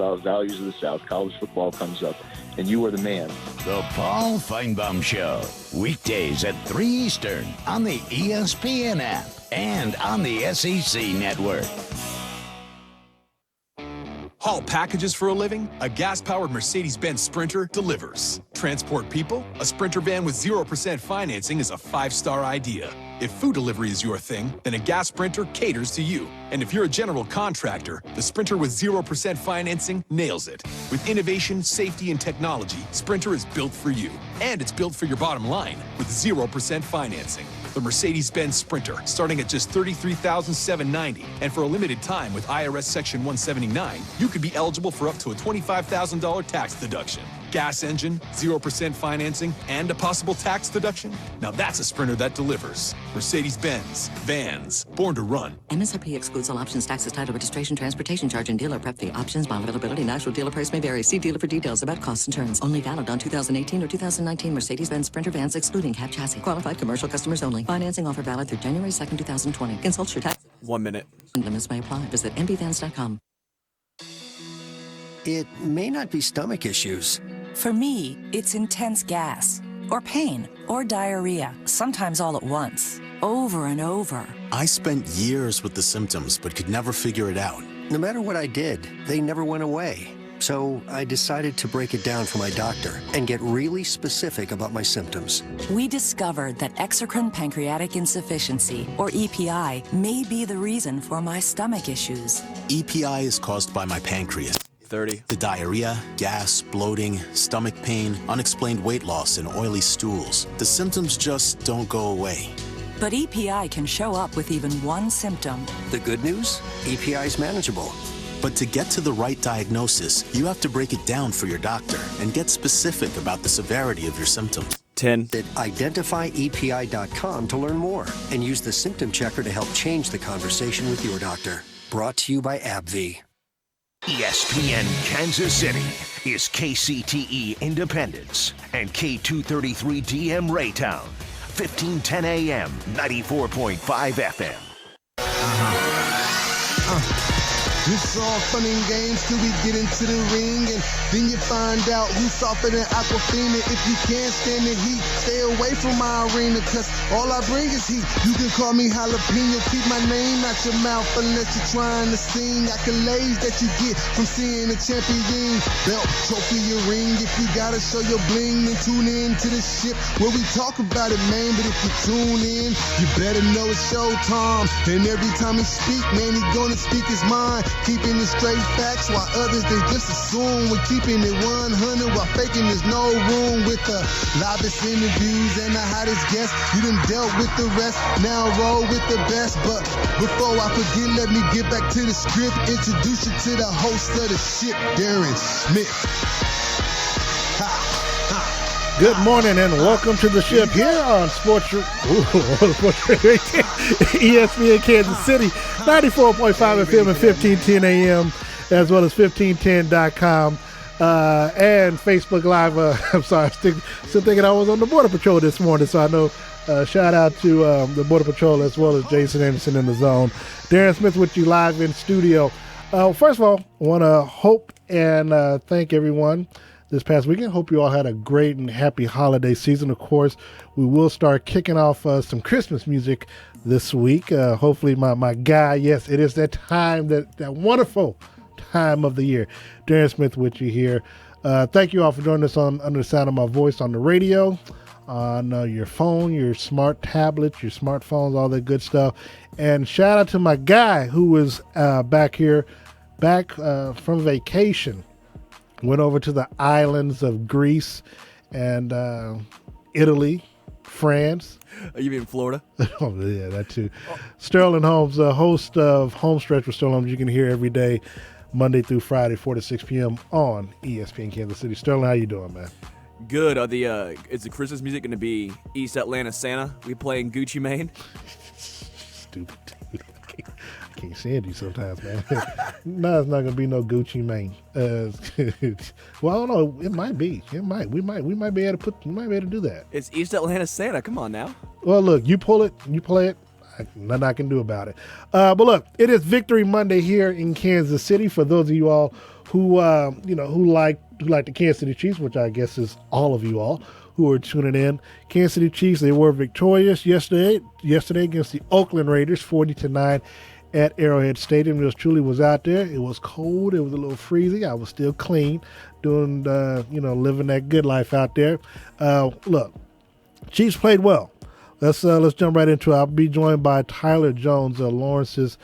about values of the South, college football comes up, and you are the man. The Paul Feinbaum Show, weekdays at 3 Eastern on the ESPN app and on the SEC Network. Haul packages for a living? A gas-powered Mercedes-Benz Sprinter delivers. Transport people? A Sprinter van with 0% financing is a 5-star idea. If food delivery is your thing, then a gas Sprinter caters to you. And if you're a general contractor, the Sprinter with 0% financing nails it. With innovation, safety, and technology, Sprinter is built for you. And it's built for your bottom line with 0% financing. The Mercedes-Benz Sprinter, starting at just $33,790. And for a limited time with IRS Section 179, you could be eligible for up to a $25,000 tax deduction. Gas engine, 0% financing, and a possible tax deduction? Now that's a Sprinter that delivers. Mercedes-Benz. Vans. Born to run. MSRP excludes all options, taxes, title, registration, transportation charge, and dealer prep fee. Options, model availability, and actual dealer price may vary. See dealer for details about costs and terms. Only valid on 2018 or 2019 Mercedes-Benz Sprinter vans excluding cab chassis. Qualified commercial customers only. Financing offer valid through January 2nd, 2020. Consult your tax. 1 minute. Limits may apply. Visit mbvans.com. It may not be stomach issues. For me, it's intense gas, or pain, or diarrhea, sometimes all at once, over and over. I spent years with the symptoms, but could never figure it out. No matter what I did, they never went away. So I decided to break it down for my doctor and get really specific about my symptoms. We discovered that exocrine pancreatic insufficiency, or EPI, may be the reason for my stomach issues. EPI is caused by my pancreas. 30. The diarrhea, gas, bloating, stomach pain, unexplained weight loss, and oily stools. The symptoms just don't go away. But EPI can show up with even one symptom. The good news? EPI is manageable. But to get to the right diagnosis, you have to break it down for your doctor and get specific about the severity of your symptoms. 10. At identifyepi.com to learn more and use the symptom checker to help change the conversation with your doctor. Brought to you by AbbVie. ESPN Kansas City is KCTE Independence and K233DM Raytown, 1510 AM, 94.5 FM. It's all fun and games till we get into the ring, and then you find out who's softer than Aquafina. If you can't stand the heat, stay away from my arena, cause all I bring is heat. You can call me jalapeno, keep my name out your mouth unless you're trying to sing. Accolades that you get from seeing a champion. Belt, trophy, your ring. If you gotta show your bling, then tune in to the ship where we talk about it, man. But if you tune in, you better know it's showtime. And every time he speak, man, he gonna speak his mind. Keeping it straight facts while others, they just assume we're keeping it 100 while faking there's no room. With the livest interviews and the hottest guests, you done dealt with the rest, now roll with the best. But before I forget, let me get back to the script. Introduce you to the host of the ship, Darren Smith. Good morning and welcome to the ship here on ESPN Kansas City, 94.5 FM and 1510 AM, as well as 1510.com and Facebook Live. I'm sorry, still thinking I was on the Border Patrol this morning, so I know. Shout out to the Border Patrol as well as Jason Anderson in the zone. Darren Smith with you live in studio. First of all, I want to hope and thank everyone this past weekend. Hope you all had a great and happy holiday season. Of course, we will start kicking off some Christmas music this week. Hopefully my guy, yes, it is that time, that wonderful time of the year. Darren Smith with you here. Thank you all for joining us under the sound of my voice on the radio, on your phone, your smart tablets, your smartphones, all that good stuff. And shout out to my guy who was back from vacation. Went over to the islands of Greece and Italy, France. You mean Florida? Oh, yeah, that too. Sterling Holmes, host of Homestretch with Sterling Holmes. You can hear every day, Monday through Friday, 4 to 6 p.m. on ESPN Kansas City. Sterling, how you doing, man? Good. Is the Christmas music going to be East Atlanta Santa? We playing Gucci Mane? Stupid dude. I can't stand you sometimes, man. No, it's not gonna be no Gucci Mane. Well, I don't know. It might be. It might. We might be able to do that. It's East Atlanta Santa. Come on now. Well, look, you pull it, you play it. Nothing I can do about it. But look, it is Victory Monday here in Kansas City. For those of you all who like the Kansas City Chiefs, which I guess is all of you all who are tuning in. Kansas City Chiefs, they were victorious yesterday against the Oakland Raiders, 40-9 at Arrowhead Stadium. Yours truly was out there. It was cold. It was a little freezing. I was still clean, doing living that good life out there. Look, Chiefs played well. Let's jump right into it. I'll be joined by Tyler Jones, Lawrence's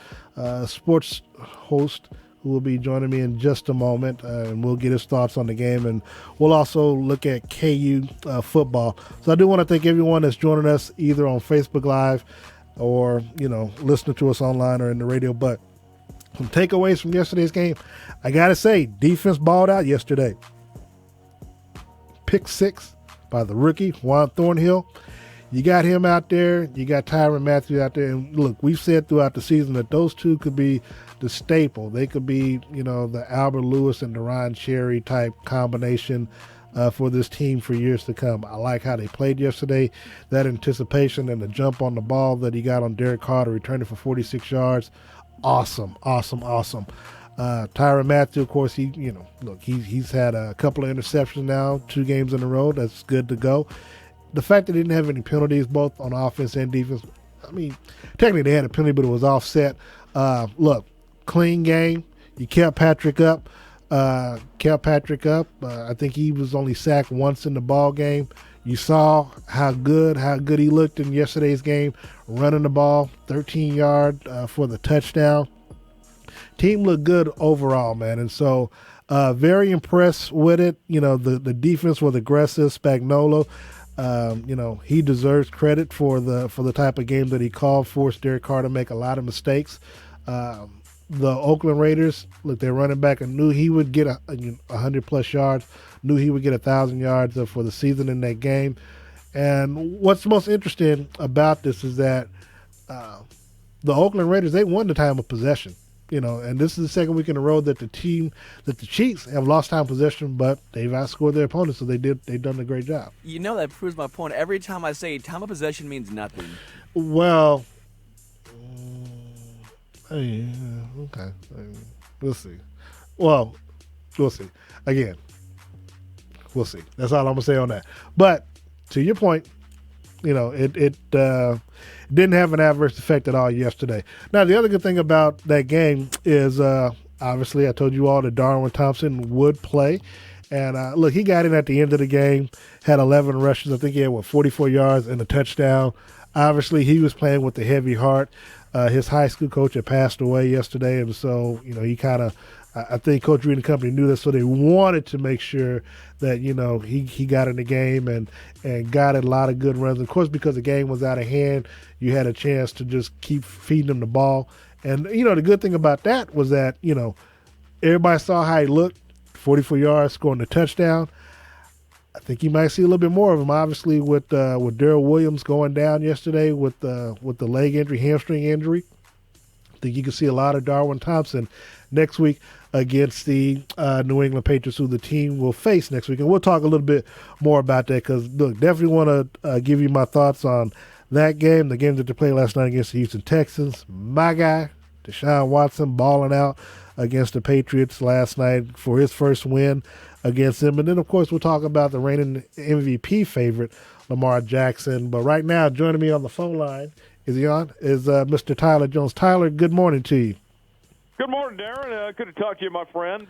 sports host, who will be joining me in just a moment, and we'll get his thoughts on the game, and we'll also look at KU football. So I do want to thank everyone that's joining us either on Facebook Live or, listening to us online or in the radio. But some takeaways from yesterday's game, I got to say, defense balled out yesterday. Pick 6 by the rookie, Juan Thornhill. You got him out there. You got Tyrann Mathieu out there. And look, we've said throughout the season that those two could be the staple. They could be, the Albert Lewis and Deron Cherry type combination for this team for years to come. I like how they played yesterday. That anticipation and the jump on the ball that he got on Derek Carter, returning for 46 yards. Awesome. Tyrann Mathieu, of course, he's had a couple of interceptions now, 2 games in a row. That's good to go. The fact that they didn't have any penalties, both on offense and defense, I mean, technically they had a penalty, but it was offset. Look, clean game. You kept Patrick up. I think he was only sacked once in the ball game. You saw how good he looked in yesterday's game, running the ball, 13-yard for the touchdown. Team looked good overall, man, and so very impressed with it. The defense was aggressive. Spagnuolo, he deserves credit for the type of game that he called, forced Derek Carter to make a lot of mistakes. The Oakland Raiders, look, their running back, and knew he would get 100-plus yards, knew he would get 1,000 yards for the season in that game. And what's most interesting about this is that the Oakland Raiders, they won the time of possession. And this is the second week in a row that the Chiefs have lost time of possession, but they've outscored their opponents, so they've done a great job. That proves my point. Every time I say time of possession means nothing. Well, okay. We'll see. Well, we'll see. Again, we'll see. That's all I'm gonna say on that. But to your point, it didn't have an adverse effect at all yesterday. Now, the other good thing about that game is obviously I told you all that Darren Thompson would play. And look, he got in at the end of the game, had 11 rushes. I think he had 44 yards and a touchdown. Obviously, he was playing with a heavy heart. His high school coach had passed away yesterday, and so he kind of, I think Coach Reed and company knew this, so they wanted to make sure that he got in the game and got a lot of good runs. Of course, because the game was out of hand, you had a chance to just keep feeding him the ball. And the good thing about that was that everybody saw how he looked, 44 yards, scoring the touchdown. I think you might see a little bit more of him, obviously, with Darrell Williams going down yesterday with the leg injury, hamstring injury. I think you can see a lot of Darwin Thompson next week against the New England Patriots, who the team will face next week. And we'll talk a little bit more about that because, look, definitely want to give you my thoughts on that game, the game that they played last night against the Houston Texans. My guy, Deshaun Watson, balling out against the Patriots last night for his first win against them. And then, of course, we'll talk about the reigning MVP favorite, Lamar Jackson. But right now, joining me on the phone line, is Mr. Tyler Jones. Tyler, good morning to you. Good morning, Darren. Good to talk to you, my friend.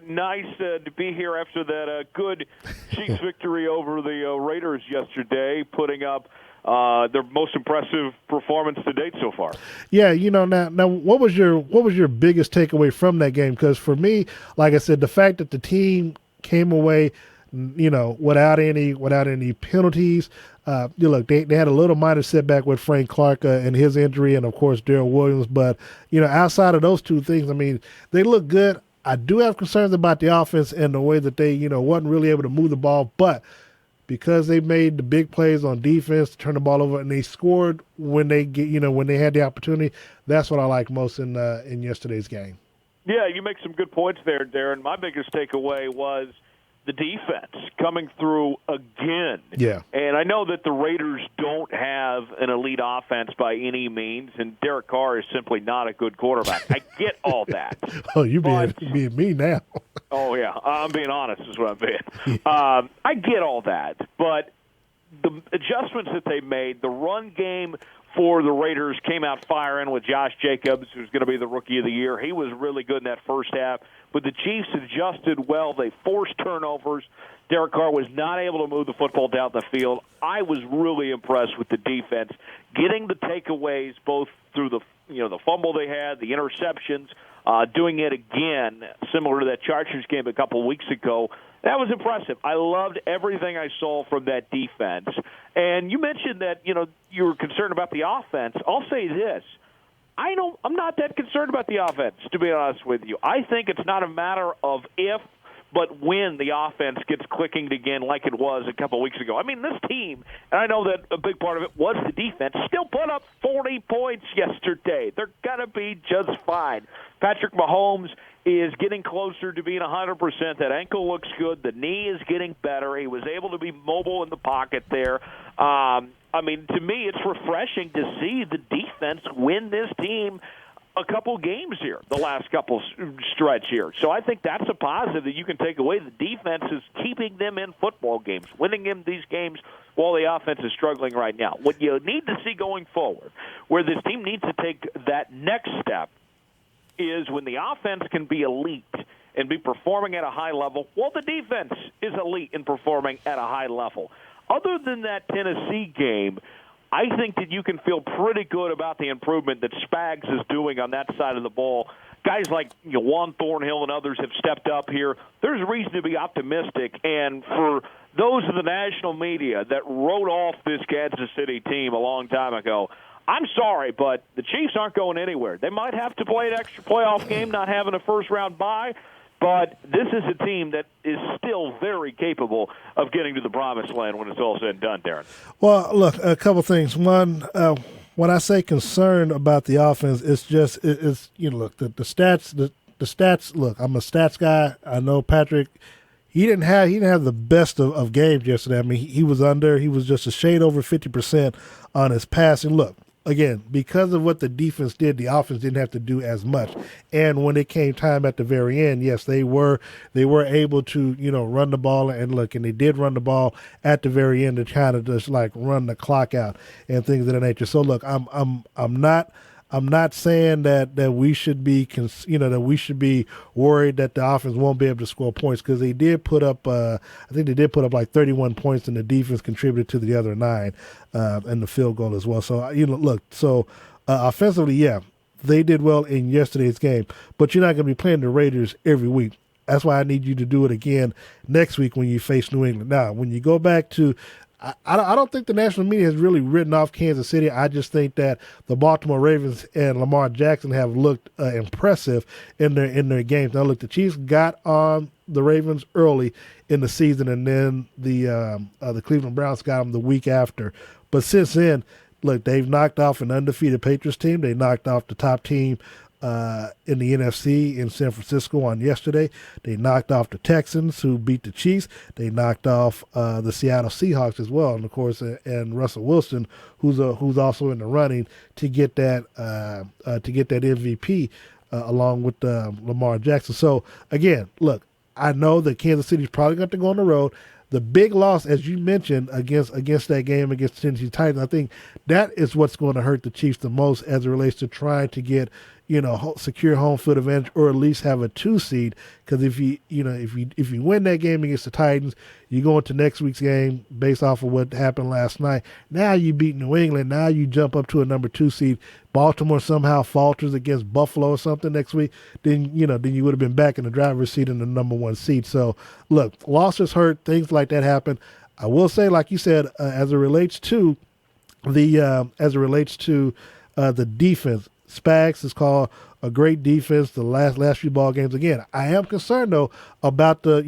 Nice to be here after that good Chiefs victory over the Raiders yesterday, putting up their most impressive performance to date so far. Yeah, now what was your biggest takeaway from that game? Because for me, like I said, the fact that the team came away, without any penalties. Look, they had a little minor setback with Frank Clark and his injury, and of course Darrell Williams. But outside of those two things, I mean, they look good. I do have concerns about the offense and the way that they, wasn't really able to move the ball, but because they made the big plays on defense to turn the ball over, and they scored when they had the opportunity. That's what I like most in yesterday's game. Yeah, you make some good points there, Darren. My biggest takeaway was the defense coming through again. Yeah. And I know that the Raiders don't have an elite offense by any means, and Derek Carr is simply not a good quarterback. I get all that. Oh, you being me now. Oh, yeah. I'm being honest is what I'm being. I get all that, but the adjustments that they made, the run game for the Raiders came out firing with Josh Jacobs, who's going to be the Rookie of the Year. He was really good in that first half. But the Chiefs adjusted well. They forced turnovers. Derek Carr was not able to move the football down the field. I was really impressed with the defense, getting the takeaways both through the fumble they had, the interceptions, doing it again, similar to that Chargers game a couple of weeks ago. That was impressive. I loved everything I saw from that defense. And you mentioned that, you were concerned about the offense. I'll say this. I'm not that concerned about the offense, to be honest with you. I think it's not a matter of if, but when the offense gets clicking again like it was a couple of weeks ago. I mean, this team, and I know that a big part of it was the defense, still put up 40 points yesterday. They're going to be just fine. Patrick Mahomes is getting closer to being 100%. That ankle looks good. The knee is getting better. He was able to be mobile in the pocket there. To me, it's refreshing to see the defense win this team a couple games here, the last couple stretch here. So I think that's a positive that you can take away. The defense is keeping them in football games, winning them these games while the offense is struggling right now. What you need to see going forward, where this team needs to take that next step, is when the offense can be elite and be performing at a high level, while the defense is elite and performing at a high level. Other than that Tennessee game, I think that you can feel pretty good about the improvement that Spags is doing on that side of the ball. Guys like Juan Thornhill and others have stepped up here. There's reason to be optimistic. And for those of the national media that wrote off this Kansas City team a long time ago, I'm sorry, but the Chiefs aren't going anywhere. They might have to play an extra playoff game, not having a first-round bye, but this is a team that is still very capable of getting to the promised land when it's all said and done, Darren. Well, look, a couple things. One, when I say concerned about the offense, it's just look, the stats. The stats. Look, I'm a stats guy. I know Patrick. He didn't have the best of games yesterday. I mean, he was under. He was just a shade over 50% on his passing. Look. Again, because of what the defense did, the offense didn't have to do as much. And when it came time at the very end, yes, they were able to, run the ball and they did run the ball at the very end to kind of just like run the clock out and things of that nature. So look, I'm not saying that we should be that we should be worried that the offense won't be able to score points, because they did put up I think they did put up like 31 points, and the defense contributed to the other 9 and the field goal as well. So offensively, yeah, they did well in yesterday's game, but you're not going to be playing the Raiders every week. That's why I need you to do it again next week when you face New England. Now, when you go back to I don't think the national media has really written off Kansas City. I just think that the Baltimore Ravens and Lamar Jackson have looked impressive in their games. Now, look, the Chiefs got on the Ravens early in the season, and then the Cleveland Browns got them the week after. But since then, look, they've knocked off an undefeated Patriots team. They knocked off the top team in the NFC in San Francisco on yesterday. They knocked off the Texans, who beat the Chiefs. They knocked off the Seattle Seahawks as well, and of course, and Russell Wilson, who's also in the running to get that MVP along with Lamar Jackson. So again, look, I know that Kansas City's probably going to go on the road. The big loss, as you mentioned, against that game against the Tennessee Titans, I think that is what's going to hurt the Chiefs the most as it relates to trying to get secure home field advantage, or at least have a 2 seed. Because if you win that game against the Titans, you go into next week's game based off of what happened last night. Now you beat New England. Now you jump up to a number 2 seed. Baltimore somehow falters against Buffalo or something next week. Then you would have been back in the driver's seat in the number 1 seed. So look, losses hurt. Things like that happen. I will say, like you said, as it relates to the defense. Spags has called a great defense the last few ball games. Again, I am concerned though about the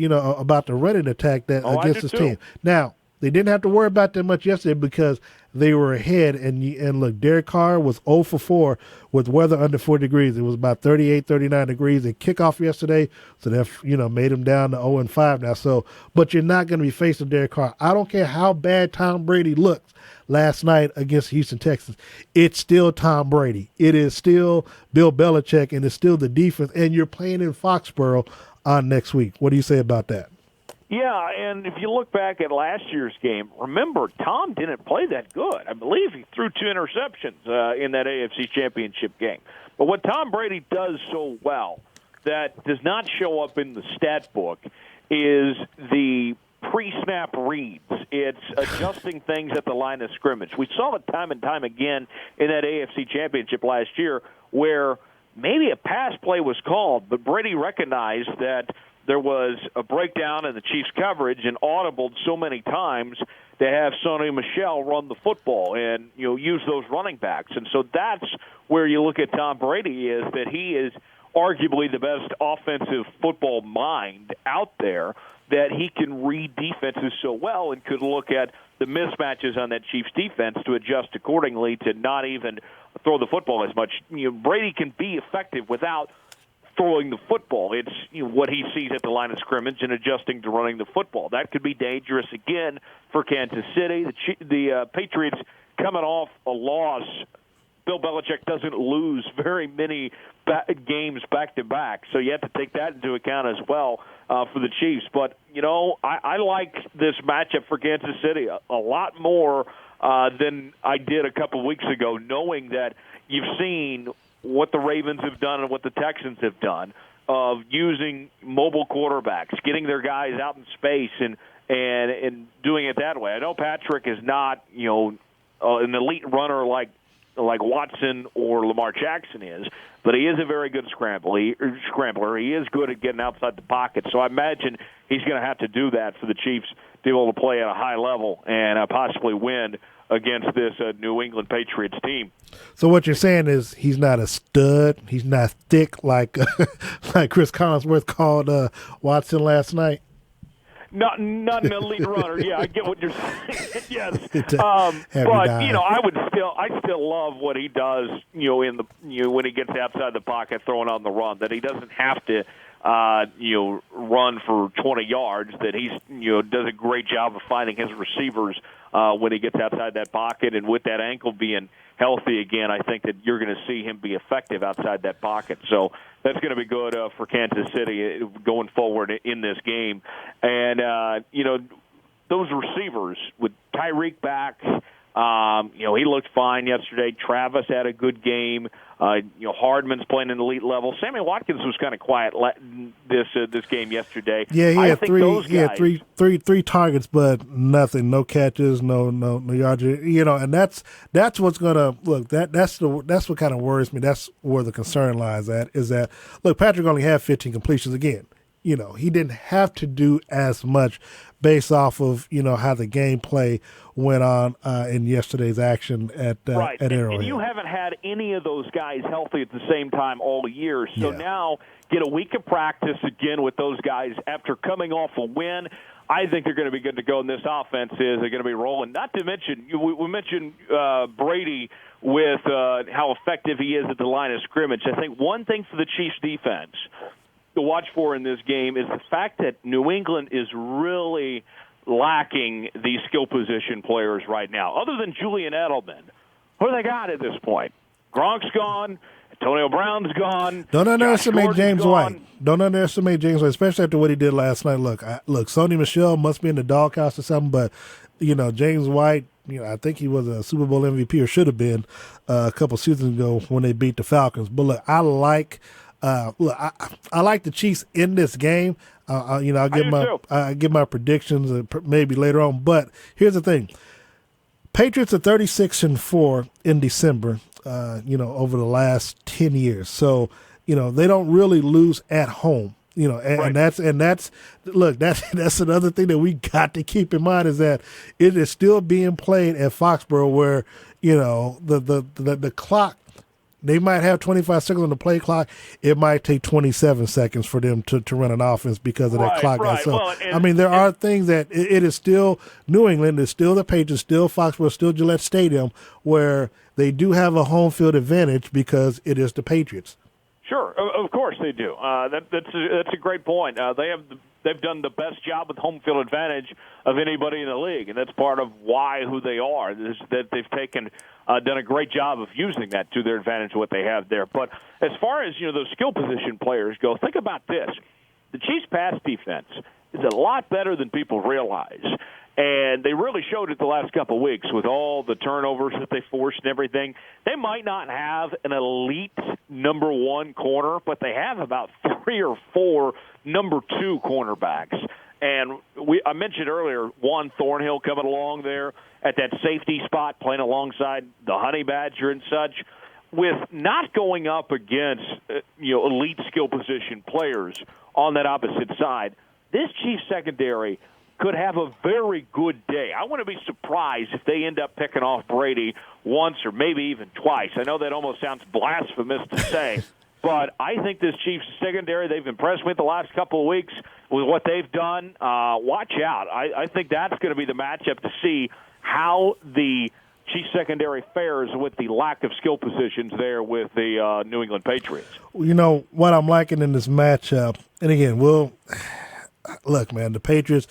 running attack against this team. Now, They didn't have to worry about that much yesterday because they were ahead. And look, Derek Carr was 0 for 4 with weather under 40 degrees. It was about 38, 39 degrees. They kickoff yesterday, so that made him down to 0 and 5 now. So, but you're not going to be facing Derek Carr. I don't care how bad Tom Brady looks last night against Houston Texans. It's still Tom Brady. It is still Bill Belichick, and it's still the defense. And you're playing in Foxborough on next week. What do you say about that? Yeah, and if you look back at last year's game, remember, Tom didn't play that good. I believe he threw 2 interceptions in that AFC Championship game. But what Tom Brady does so well that does not show up in the stat book is the pre-snap reads. It's adjusting things at the line of scrimmage. We saw it time and time again in that AFC Championship last year where maybe a pass play was called, but Brady recognized that there was a breakdown in the Chiefs' coverage and audibled so many times to have Sonny Michel run the football and use those running backs. And so that's where you look at Tom Brady is that he is arguably the best offensive football mind out there, that he can read defenses so well and could look at the mismatches on that Chiefs defense to adjust accordingly to not even throw the football as much. Brady can be effective without throwing the football. It's what he sees at the line of scrimmage and adjusting to running the football. That could be dangerous again for Kansas City. The Patriots coming off a loss. Bill Belichick doesn't lose very many games back-to-back, so you have to take that into account as well for the Chiefs. But, I like this matchup for Kansas City a lot more than I did a couple of weeks ago, knowing that you've seen what the Ravens have done and what the Texans have done of using mobile quarterbacks, getting their guys out in space and doing it that way. I know Patrick is not, an elite runner like Watson or Lamar Jackson is, but he is a very good scrambler. He is good at getting outside the pocket. So I imagine he's going to have to do that for the Chiefs to be able to play at a high level and possibly win against this New England Patriots team. So what you're saying is he's not a stud. He's not thick like like Chris Collinsworth called Watson last night. Not an elite runner. Yeah, I get what you're saying. Yes, but I still love what he does. When he gets outside the pocket, throwing on the run, that he doesn't have to run for 20 yards. That he's does a great job of finding his receivers when he gets outside that pocket, and with that ankle being healthy again, I think that you're going to see him be effective outside that pocket. So that's going to be good for Kansas City going forward in this game. And, those receivers with Tyreek back, he looked fine yesterday. Travis had a good game. Hardman's playing an elite level. Sammy Watkins was kind of quiet this game yesterday. Yeah, he had three targets, but nothing, no catches, no yards. And that's what's gonna look. That's what kind of worries me. That's where the concern lies at. Is that look, Patrick only had 15 completions again. He didn't have to do as much based off of, how the gameplay went on in yesterday's action at Arrowhead. And you haven't had any of those guys healthy at the same time all year. So now get a week of practice again with those guys after coming off a win. I think they're going to be good to go, and this offense is going to be rolling. Not to mention, we mentioned Brady with how effective he is at the line of scrimmage. I think one thing for the Chiefs defense to watch for in this game is the fact that New England is really lacking these skill position players right now. Other than Julian Edelman, who they got at this point? Gronk's gone. Antonio Brown's gone. Don't underestimate James White. Don't underestimate James White, especially after what he did last night. Look, Sonny Michel must be in the doghouse or something, but, James White, I think he was a Super Bowl MVP or should have been a couple seasons ago when they beat the Falcons. But, look, I like the Chiefs in this game. I'll give my predictions maybe later on. But here's the thing: Patriots are 36-4 in December. Over the last 10 years, so they don't really lose at home. And that's another thing that we got to keep in mind is that it is still being played at Foxborough, where the clock they might have 25 seconds on the play clock. It might take 27 seconds for them to run an offense because of that clock. Right. So, Well, there are things that it is still New England, it's still the Patriots, still Foxborough, still Gillette Stadium, where they do have a home field advantage because it is the Patriots. Sure, of course they do. That's a great point. They've done the best job with home field advantage of anybody in the league, and that's part of who they are. Is that they've done a great job of using that to their advantage, what they have there. But as far as those skill position players go, think about this: the Chiefs' pass defense is a lot better than people realize. And they really showed it the last couple of weeks with all the turnovers that they forced and everything. They might not have an elite number one corner, but they have about 3 or 4 number two cornerbacks. And I mentioned earlier Juan Thornhill coming along there at that safety spot, playing alongside the Honey Badger and such. With not going up against elite skill position players on that opposite side, this Chiefs secondary could have a very good day. I wouldn't be surprised if they end up picking off Brady once or maybe even twice. I know that almost sounds blasphemous to say, but I think this Chiefs secondary, they've impressed me the last couple of weeks with what they've done. Watch out. I think that's going to be the matchup to see how the Chiefs secondary fares with the lack of skill positions there with the New England Patriots. What I'm liking in this matchup, and again, look, man, the Patriots,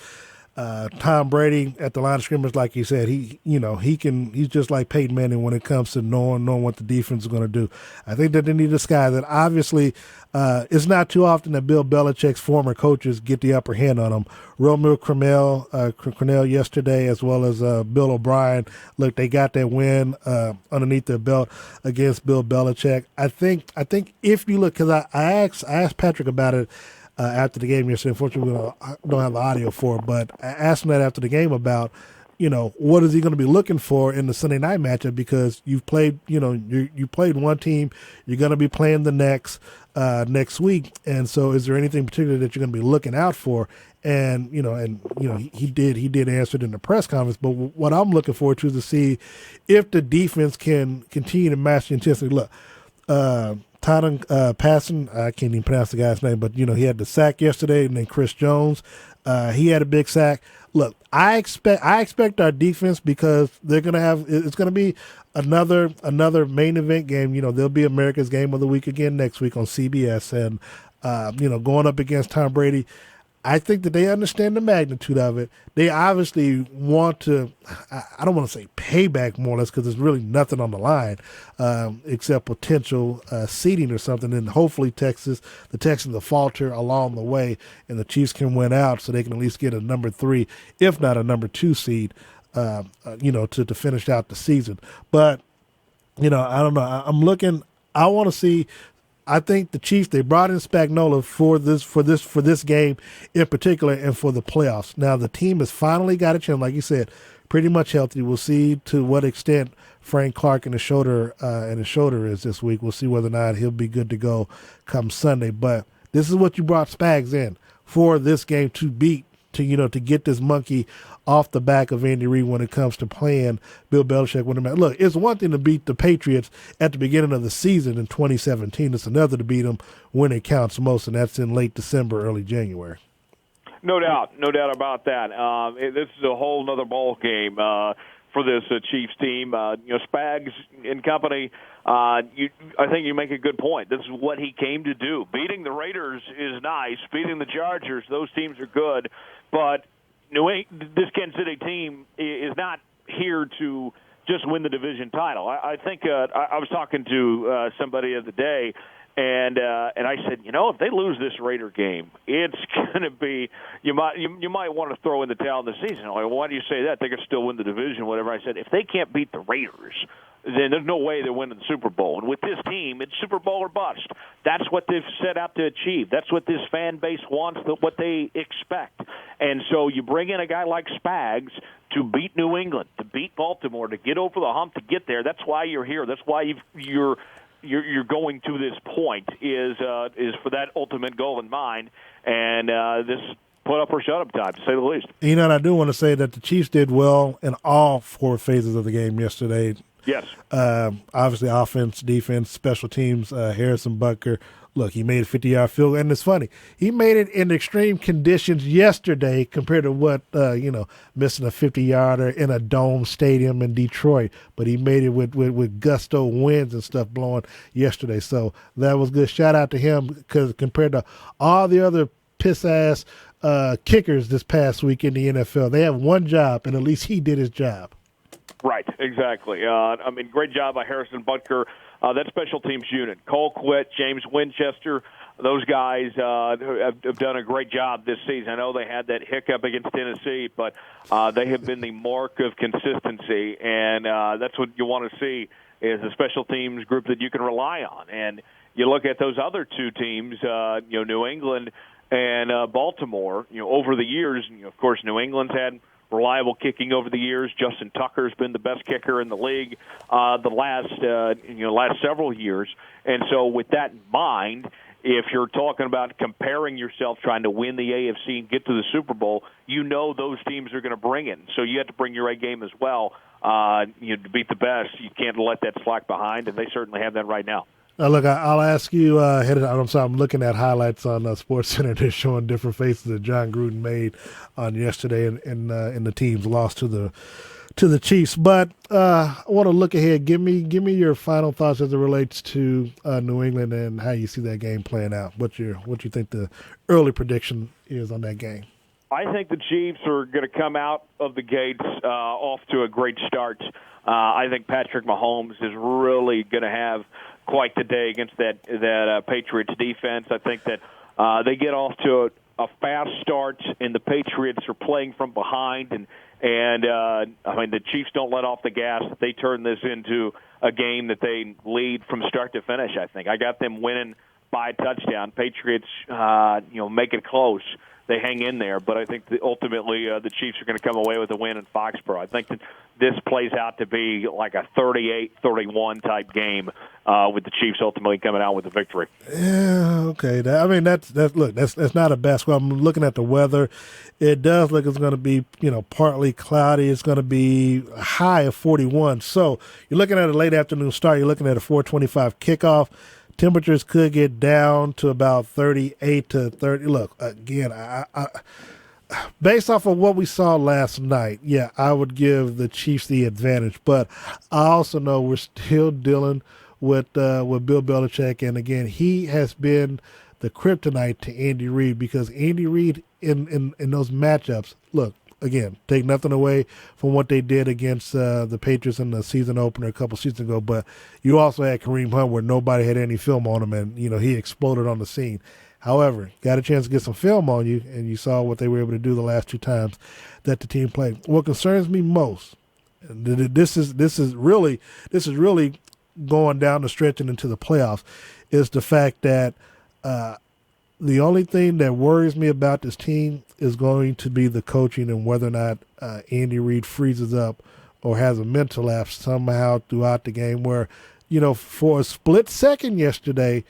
Tom Brady at the line of scrimmage, like you said, he's just like Peyton Manning when it comes to knowing what the defense is going to do. I think that they need this guy that obviously it's not too often that Bill Belichick's former coaches get the upper hand on him. Romeo Crennel yesterday, as well as Bill O'Brien. Look, they got that win underneath their belt against Bill Belichick. I think if you look, because I asked Patrick about it after the game yesterday. Unfortunately, we don't have the audio for it, but I asked him that after the game about, what is he going to be looking for in the Sunday night matchup, because you've played, you played one team, you're going to be playing the next week, and so is there anything particular that you're going to be looking out for? And he did answer it in the press conference. But what I'm looking forward to is to see if the defense can continue to match the intensity. Look, Tatum Passon, I can't even pronounce the guy's name, but he had the sack yesterday, and then Chris Jones, he had a big sack. Look, I expect our defense, because it's gonna be another main event game. There'll be America's Game of the Week again next week on CBS, and going up against Tom Brady. I think that they understand the magnitude of it. They obviously want to, I don't want to say payback more or less, because there's really nothing on the line except potential seeding or something. And hopefully the Texans will falter along the way, and the Chiefs can win out so they can at least get a number 3, if not a number 2 seed, to finish out the season. But, I don't know. I want to see. I think the Chiefs, they brought in Spagnuolo for this game in particular, and for the playoffs. Now the team has finally got a chance, like you said, pretty much healthy. We'll see to what extent Frank Clark and his shoulder is this week. We'll see whether or not he'll be good to go come Sunday. But this is what you brought Spags in for this game, to beat, to get this monkey off the back of Andy Reid when it comes to playing Bill Belichick. Look, it's one thing to beat the Patriots at the beginning of the season in 2017. It's another to beat them when it counts most, and that's in late December, early January. No doubt about that. This is a whole other ball game for this Chiefs team. Spags and company. I think you make a good point. This is what he came to do. Beating the Raiders is nice. Beating the Chargers, those teams are good, but this Kansas City team is not here to just win the division title. I think I was talking to somebody the other day, and I said, if they lose this Raider game, it's going to be you might want to throw in the towel in the season. Like, well, why do you say that? They could still win the division, whatever. I said, if they can't beat the Raiders, then there's no way they're winning the Super Bowl. And with this team, it's Super Bowl or bust. That's what they've set out to achieve. That's what this fan base wants, what they expect. And so you bring in a guy like Spags to beat New England, to beat Baltimore, to get over the hump, to get there. That's why you're here. That's why you're going to this point, is for that ultimate goal in mind. And this put up or shut up time, to say the least. And I do want to say that the Chiefs did well in all 4 phases of the game yesterday. Yes. Obviously, offense, defense, special teams, Harrison Butker. Look, he made a 50-yard field goal, and it's funny. He made it in extreme conditions yesterday compared to what, missing a 50-yarder in a dome stadium in Detroit. But he made it with gusto winds and stuff blowing yesterday. So that was good. Shout out to him, because compared to all the other piss-ass kickers this past week in the NFL, they have one job, and at least he did his job. Right, exactly. Great job by Harrison Butker. That special teams unit, Colquitt, James Winchester, those guys have done a great job this season. I know they had that hiccup against Tennessee, but they have been the mark of consistency, and that's what you want to see is a special teams group that you can rely on. And you look at those other two teams, New England and Baltimore, over the years, of course, New England's had reliable kicking over the years. Justin Tucker's been the best kicker in the league the last several years. And so with that in mind, if you're talking about comparing yourself, trying to win the AFC and get to the Super Bowl, those teams are going to bring it. So you have to bring your A game as well to beat the best. You can't let that slack behind, and they certainly have that right now. Look, I'll ask you. I'm looking at highlights on SportsCenter. They're showing different faces that John Gruden made on yesterday, in the team's loss to the Chiefs. But I want to look ahead. Give me your final thoughts as it relates to New England and how you see that game playing out. What you think the early prediction is on that game? I think the Chiefs are going to come out of the gates off to a great start. I think Patrick Mahomes is really going to have quite the day against that Patriots defense. I think that they get off to a fast start, and the Patriots are playing from behind, and the Chiefs don't let off the gas. They turn this into a game that they lead from start to finish. I think I got them winning by a touchdown. Patriots, make it close. They hang in there, but I think that ultimately the Chiefs are going to come away with a win in Foxborough. I think that this plays out to be like a 38-31 type game with the Chiefs ultimately coming out with a victory. Yeah, okay. That's not a bad score. I'm looking at the weather. It does look it's going to be partly cloudy. It's going to be a high of 41. So you're looking at a late afternoon start. You're looking at a 4:25 kickoff. Temperatures could get down to about 38 to 30. Look, again, I based off of what we saw last night, yeah, I would give the Chiefs the advantage. But I also know we're still dealing with Bill Belichick, and again, he has been the kryptonite to Andy Reid, because Andy Reid in those matchups, look, again, take nothing away from what they did against the Patriots in the season opener a couple seasons ago, but you also had Kareem Hunt where nobody had any film on him, and he exploded on the scene. However, got a chance to get some film on you, and you saw what they were able to do the last two times that the team played. What concerns me most, and this is really going down the stretch and into the playoffs, is the fact that the only thing that worries me about this team is going to be the coaching and whether or not Andy Reid freezes up or has a mental lapse somehow throughout the game where, for a split second yesterday,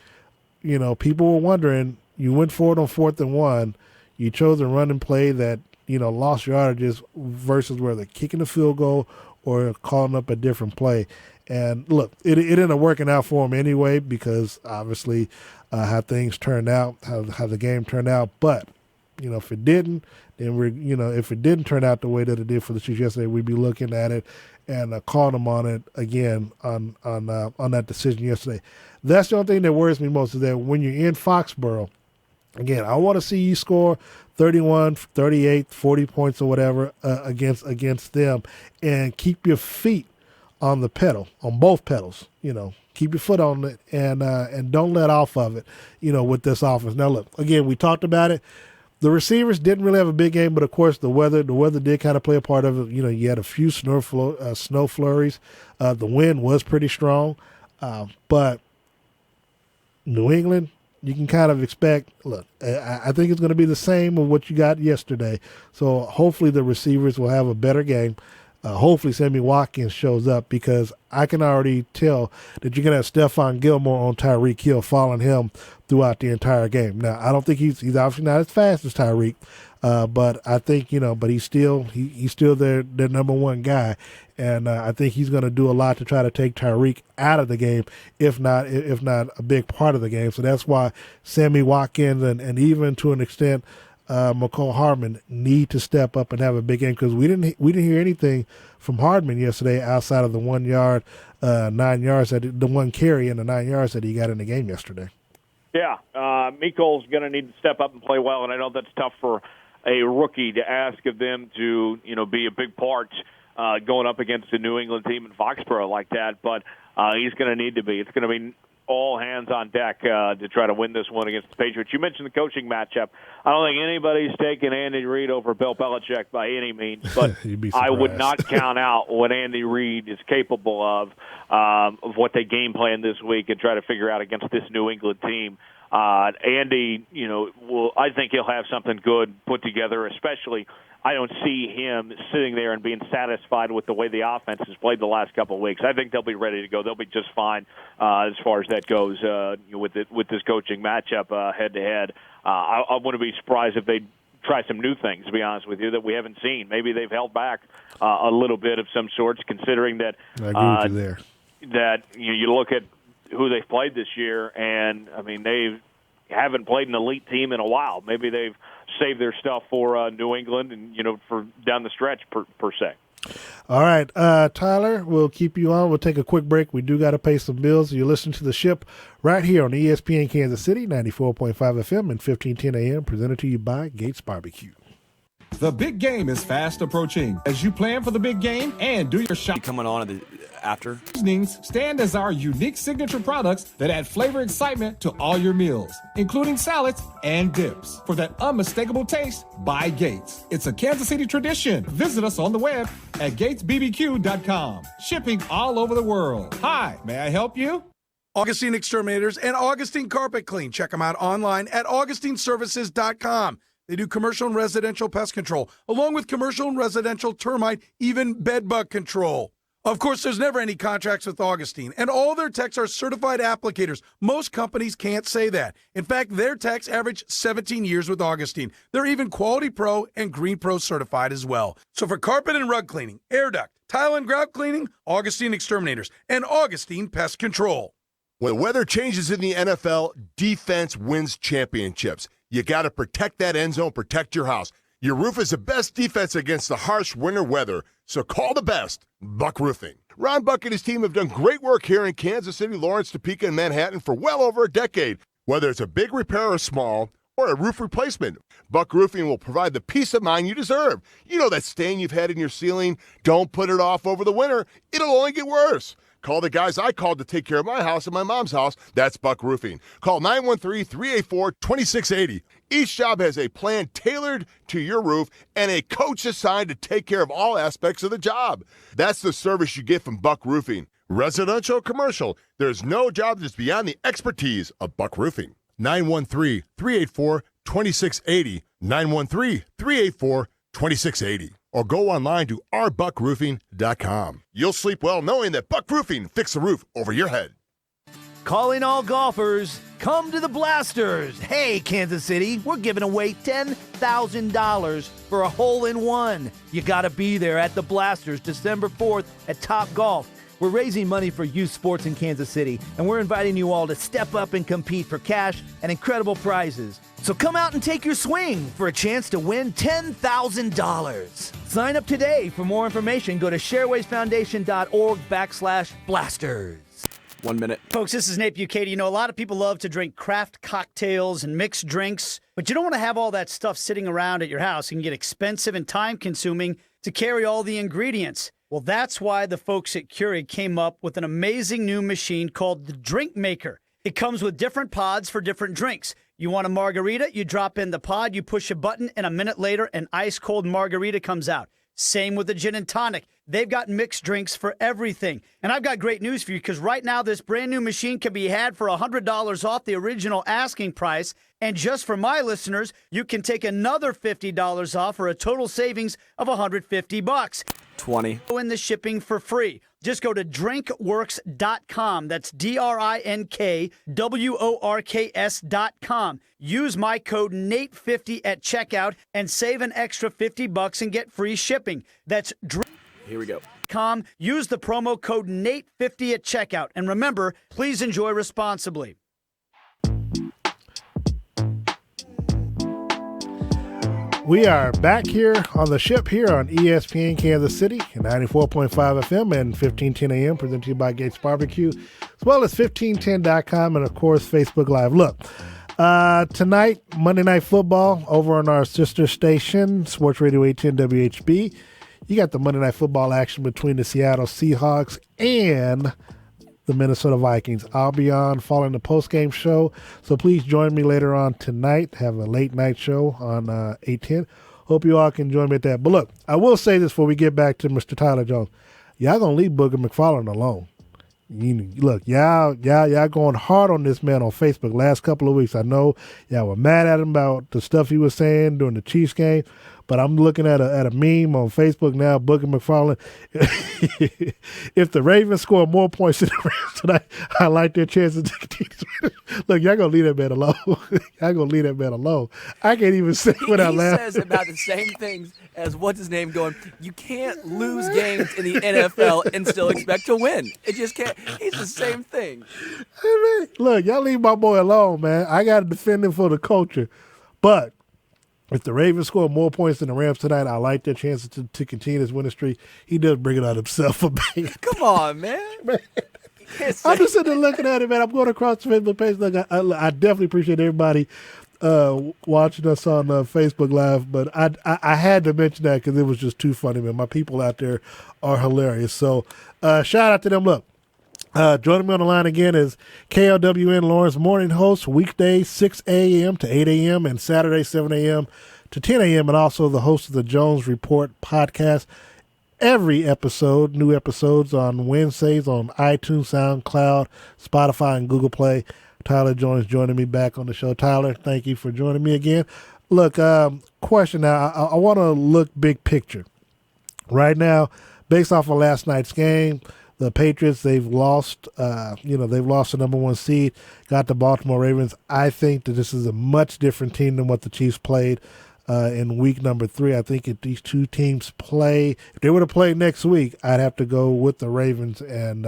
people were wondering, you went forward on 4th and 1, you chose a run and play that, lost your yardages versus whether kicking a field goal or calling up a different play. And look, it ended up working out for him anyway, because obviously how things turned out, how the game turned out. But if it didn't, then if it didn't turn out the way that it did for the Chiefs yesterday, we'd be looking at it and calling them on it again on that decision yesterday. That's the only thing that worries me most, is that when you're in Foxborough, again, I want to see you score 31, 38, 40 points or whatever against them, and keep your feet on the pedal, on both pedals. Keep your foot on it and don't let off of it. With this offense. Now, look, again, we talked about it. The receivers didn't really have a big game, but of course the weather did kind of play a part of it. You had a few snow flurries. The wind was pretty strong, but New England, you can kind of expect. Look, I think it's going to be the same of what you got yesterday. So hopefully the receivers will have a better game. hopefully Sammy Watkins shows up, because I can already tell that you're going to have Stephon Gilmore on Tyreek Hill, following him throughout the entire game. Now, I don't think he's obviously not as fast as Tyreek, but I think, but he's still their number one guy. And I think he's going to do a lot to try to take Tyreek out of the game, if not a big part of the game. So that's why Sammy Watkins and even to an extent McCall Hardman need to step up and have a big game, because we didn't hear anything from Hardman yesterday outside of the 1 yard, 9 yards, the one carry and the 9 yards that he got in the game yesterday. Yeah, Miko's going to need to step up and play well, and I know that's tough for a rookie to ask of them to be a big part going up against a New England team in Foxborough like that, but he's going to need to be. It's going to be all hands on deck to try to win this one against the Patriots. You mentioned the coaching matchup. I don't think anybody's taking Andy Reid over Bill Belichick by any means, but I would not count out what Andy Reid is capable of what they game plan this week and try to figure out against this New England team. Andy, I think he'll have something good put together, especially I don't see him sitting there and being satisfied with the way the offense has played the last couple of weeks. I think they'll be ready to go. They'll be just fine as far as that goes with this coaching matchup head-to-head. I wouldn't be surprised if they try some new things, to be honest with you, that we haven't seen. Maybe they've held back a little bit of some sorts, considering that I agree with you there. That you look at who they've played this year, and, I mean, they haven't played an elite team in a while. Maybe they've saved their stuff for New England and, for down the stretch per se. All right, Tyler, we'll keep you on. We'll take a quick break. We do got to pay some bills. You listen to The Ship right here on ESPN Kansas City, 94.5 FM and 1510 AM, presented to you by Gates Barbecue. The big game is fast approaching. As you plan for the big game and do your shopping, coming on after seasonings stand as our unique signature products that add flavor excitement to all your meals, including salads and dips. For that unmistakable taste, by Gates. It's a Kansas City tradition. Visit us on the web at gatesbbq.com. Shipping all over the world. Hi, may I help you? Augustine Exterminators and Augustine Carpet Clean. Check them out online at augustineservices.com. They do commercial and residential pest control, along with commercial and residential termite, even bed bug control. Of course, there's never any contracts with Augustine, and all their techs are certified applicators. Most companies can't say that. In fact, their techs average 17 years with Augustine. They're even Quality Pro and Green Pro certified as well. So for carpet and rug cleaning, air duct, tile and grout cleaning, Augustine Exterminators and Augustine Pest Control. When the weather changes in the NFL, defense wins championships. You got to protect that end zone, protect your house. Your roof is the best defense against the harsh winter weather, so call the best, Buck Roofing. Ron Buck and his team have done great work here in Kansas City, Lawrence, Topeka, and Manhattan for well over a decade. Whether it's a big repair or small, or a roof replacement, Buck Roofing will provide the peace of mind you deserve. You know that stain you've had in your ceiling? Don't put it off over the winter. It'll only get worse. Call the guys I called to take care of my house and my mom's house. That's Buck Roofing. Call 913-384-2680. Each job has a plan tailored to your roof and a coach assigned to take care of all aspects of the job. That's the service you get from Buck Roofing. Residential or commercial, there's no job that's beyond the expertise of Buck Roofing. 913-384-2680. 913-384-2680. Or go online to ourbuckroofing.com. You'll sleep well knowing that Buck Roofing fixed the roof over your head. Calling all golfers, come to the Blasters. Hey, Kansas City, we're giving away $10,000 for a hole-in-one. You got to be there at the Blasters December 4th at Top Golf. We're raising money for youth sports in Kansas City, and we're inviting you all to step up and compete for cash and incredible prizes. So come out and take your swing for a chance to win $10,000. Sign up today. For more information, go to sharewaysfoundation.org/blasters. 1 minute. Folks, this is Nate Bucati. A lot of people love to drink craft cocktails and mixed drinks, but you don't want to have all that stuff sitting around at your house. It can get expensive and time-consuming to carry all the ingredients. Well, that's why the folks at Keurig came up with an amazing new machine called the Drink Maker. It comes with different pods for different drinks. You want a margarita, you drop in the pod, you push a button, and a minute later, an ice-cold margarita comes out. Same with the gin and tonic. They've got mixed drinks for everything. And I've got great news for you because right now this brand new machine can be had for $100 off the original asking price. And just for my listeners, you can take another $50 off for a total savings of $150. 20. In the shipping for free. Just go to drinkworks.com. That's DRINKWORKS.com. Use my code NATE50 at checkout and save an extra $50 and get free shipping. That's Here we go. Use the promo code NATE50 at checkout. And remember, please enjoy responsibly. We are back here on the ship here on ESPN Kansas City, 94.5 FM and 1510 AM, presented to you by Gates Barbecue, as well as 1510.com and, of course, Facebook Live. Look, tonight, Monday Night Football over on our sister station, Sports Radio 810 WHB. You got the Monday Night Football action between the Seattle Seahawks and the Minnesota Vikings. I'll be on following the post-game show, so please join me later on tonight. Have a late-night show on 810. Hope you all can join me at that. But look, I will say this before we get back to Mr. Tyler Jones. Y'all going to leave Booger McFarland alone. Look, y'all going hard on this man on Facebook last couple of weeks. I know y'all were mad at him about the stuff he was saying during the Chiefs game. But I'm looking at a meme on Facebook now, Booger McFarland. If the Ravens score more points than the Rams tonight, I like their chances to continue. Look, y'all going to leave that man alone. Y'all going to leave that man alone. I can't even say it without laughing. He says about the same things as what's his name going, you can't lose games in the NFL and still expect to win. It just can't. It's the same thing. Look, y'all leave my boy alone, man. I got to defend him for the culture. But if the Ravens score more points than the Rams tonight, I like their chances to continue this winning streak. He does bring it on himself a bit. Come on, man. I'm just sitting there looking at it, man. I'm going across the Facebook page. Look, I definitely appreciate everybody watching us on Facebook Live, but I had to mention that because it was just too funny, man. My people out there are hilarious. So shout out to them. Look. Joining me on the line again is KLWN Lawrence morning host, weekdays 6 a.m. to 8 a.m. and Saturday 7 a.m. to 10 a.m. and also the host of the Jones Report podcast. Every episode, new episodes on Wednesdays on iTunes, SoundCloud, Spotify, and Google Play. Tyler Jones joining me back on the show. Tyler, thank you for joining me again. Look, question now. I want to look big picture. Right now, based off of last night's game, the Patriots, they've lost, they've lost the number one seed, got the Baltimore Ravens. I think that this is a much different team than what the Chiefs played in week number 3. I think if these two teams play, if they were to play next week, I'd have to go with the Ravens. And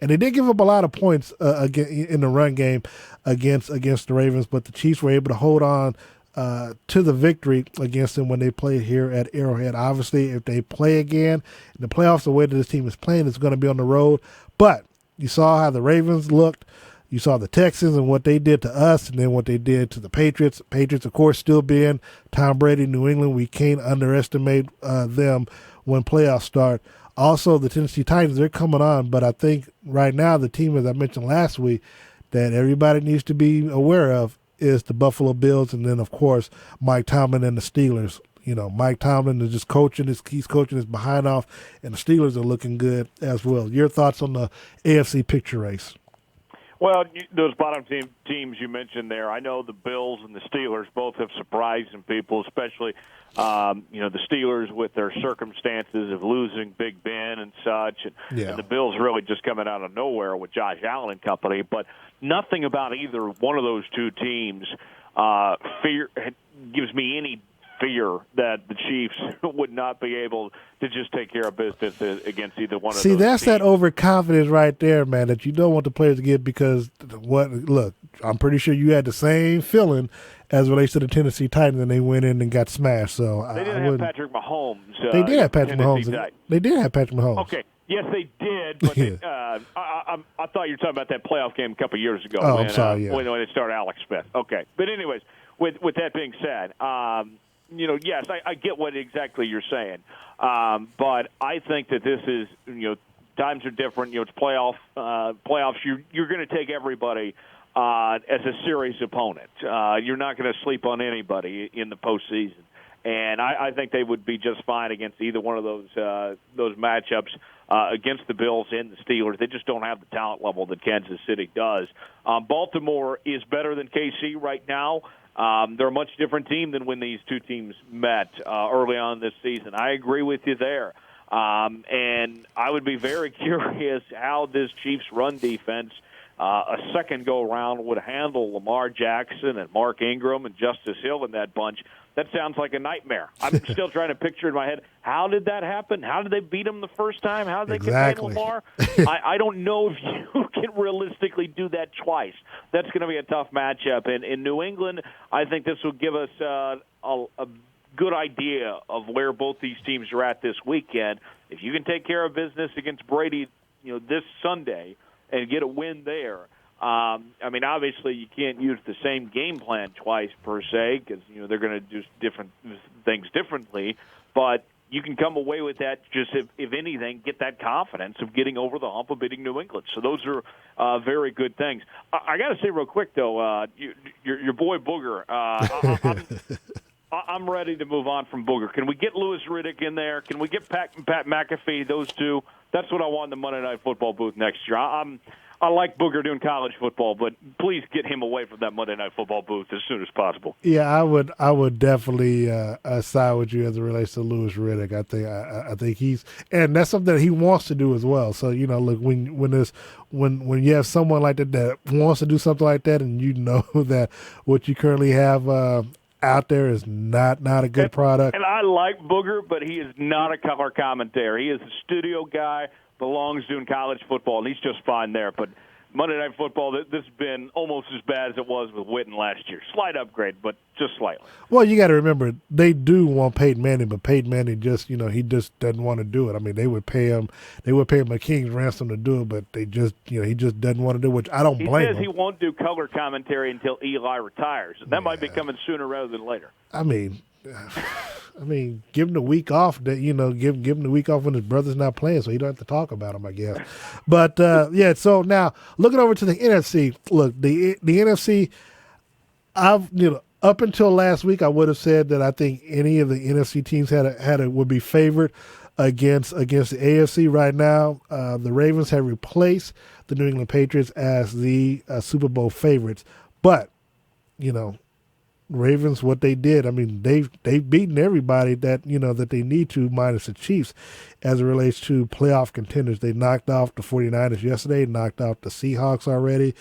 they did give up a lot of points again in the run game against the Ravens, but the Chiefs were able to hold on to the victory against them when they play here at Arrowhead. Obviously, if they play again in the playoffs, the way that this team is playing is going to be on the road. But you saw how the Ravens looked. You saw the Texans and what they did to us and then what they did to the Patriots. Patriots, of course, still being Tom Brady, New England. We can't underestimate them when playoffs start. Also, the Tennessee Titans, they're coming on. But I think right now the team, as I mentioned last week, that everybody needs to be aware of is the Buffalo Bills, and then, of course, Mike Tomlin and the Steelers. You know, Mike Tomlin is just he's coaching his behind off, and the Steelers are looking good as well. Your thoughts on the AFC picture race? Well, those bottom teams you mentioned there, I know the Bills and the Steelers both have surprised some people, especially, the Steelers with their circumstances of losing Big Ben and such, and the Bills really just coming out of nowhere with Josh Allen and company. But nothing about either one of those two teams gives me any fear that the Chiefs would not be able to just take care of business against either one of those. See, that's teams. that overconfidence right there, man, that you don't want the players to get because look, I'm pretty sure you had the same feeling as relates to the Tennessee Titans and they went in and got smashed. So they didn't have Patrick Mahomes. They did have Patrick Mahomes. They did have Patrick Mahomes. Okay. Yes, they did, but I thought you were talking about that playoff game a couple of years ago. Oh, I'm sorry, when they started Alex Smith. Okay. But anyways, with that being said, yes, I get what exactly you're saying. But I think that this is, times are different. It's playoffs. You're going to take everybody as a serious opponent. You're not going to sleep on anybody in the postseason. And I think they would be just fine against either one of those matchups against the Bills and the Steelers. They just don't have the talent level that Kansas City does. Baltimore is better than KC right now. They're a much different team than when these two teams met early on this season. I agree with you there. And I would be very curious how this Chiefs run defense a second go-around would handle Lamar Jackson and Mark Ingram and Justice Hill in that bunch. That sounds like a nightmare. I'm still trying to picture in my head, how did that happen? How did they beat him the first time? How did they contain Lamar? I don't know if you can realistically do that twice. That's going to be a tough matchup. And in New England, I think this will give us a good idea of where both these teams are at this weekend. If you can take care of business against Brady, this Sunday and get a win there, I mean, obviously you can't use the same game plan twice per se because they're going to do different things differently. But you can come away with that. Just if anything, get that confidence of getting over the hump of beating New England. So those are very good things. I got to say real quick though, your boy Booger. I'm ready to move on from Booger. Can we get Louis Riddick in there? Can we get Pat McAfee? Those two. That's what I want in the Monday Night Football booth next year. I like Booger doing college football, but please get him away from that Monday Night Football booth as soon as possible. Yeah, I would definitely side with you as it relates to Louis Riddick. I think he's, and that's something that he wants to do as well. So look, when you have someone like that wants to do something like that, and that what you currently have out there is not a good product. And I like Booger, but he is not a color commentator. He is a studio guy, belongs doing college football, and he's just fine there. But Monday Night Football, this has been almost as bad as it was with Witten last year. Slight upgrade, but just slightly. Well, you got to remember, they do want Peyton Manning, but Peyton Manning just, he just doesn't want to do it. I mean, they would pay him a king's ransom to do it, but they just, he just doesn't want to do it, which I don't blame him. He says he won't do color commentary until Eli retires, and that might be coming sooner rather than later. I mean, give him the week off. That give him the week off when his brother's not playing, so he don't have to talk about him, I guess. But yeah. So now looking over to the NFC. Look, the NFC. Up until last week, I would have said that I think any of the NFC teams would be favored against the AFC. Right now, the Ravens have replaced the New England Patriots as the Super Bowl favorites, but Ravens, what they did, I mean, they've beaten everybody that that they need to, minus the Chiefs, as it relates to playoff contenders. They knocked off the 49ers yesterday, knocked off the Seahawks already.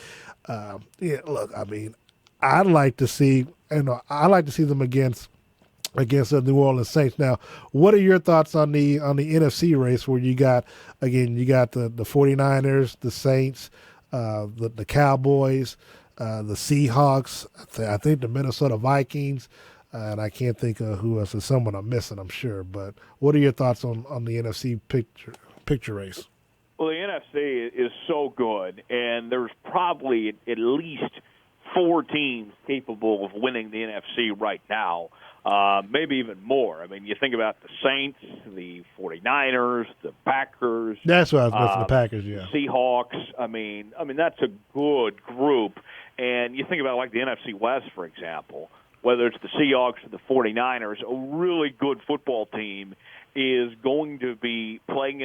Look, I mean, I'd like to see them against the New Orleans Saints. Now, what are your thoughts on the NFC race where you got the 49ers, the Saints, the Cowboys, the Seahawks, I think the Minnesota Vikings, and I can't think of who else. There's someone I'm missing, I'm sure. But what are your thoughts on the NFC picture race? Well, the NFC is so good, and there's probably at least 4 teams capable of winning the NFC right now, maybe even more. I mean, you think about the Saints, the 49ers, the Packers. That's what I was missing, the Packers, yeah. Seahawks. I mean, that's a good group. And you think about like the NFC West, for example, whether it's the Seahawks or the 49ers, a really good football team is going to be playing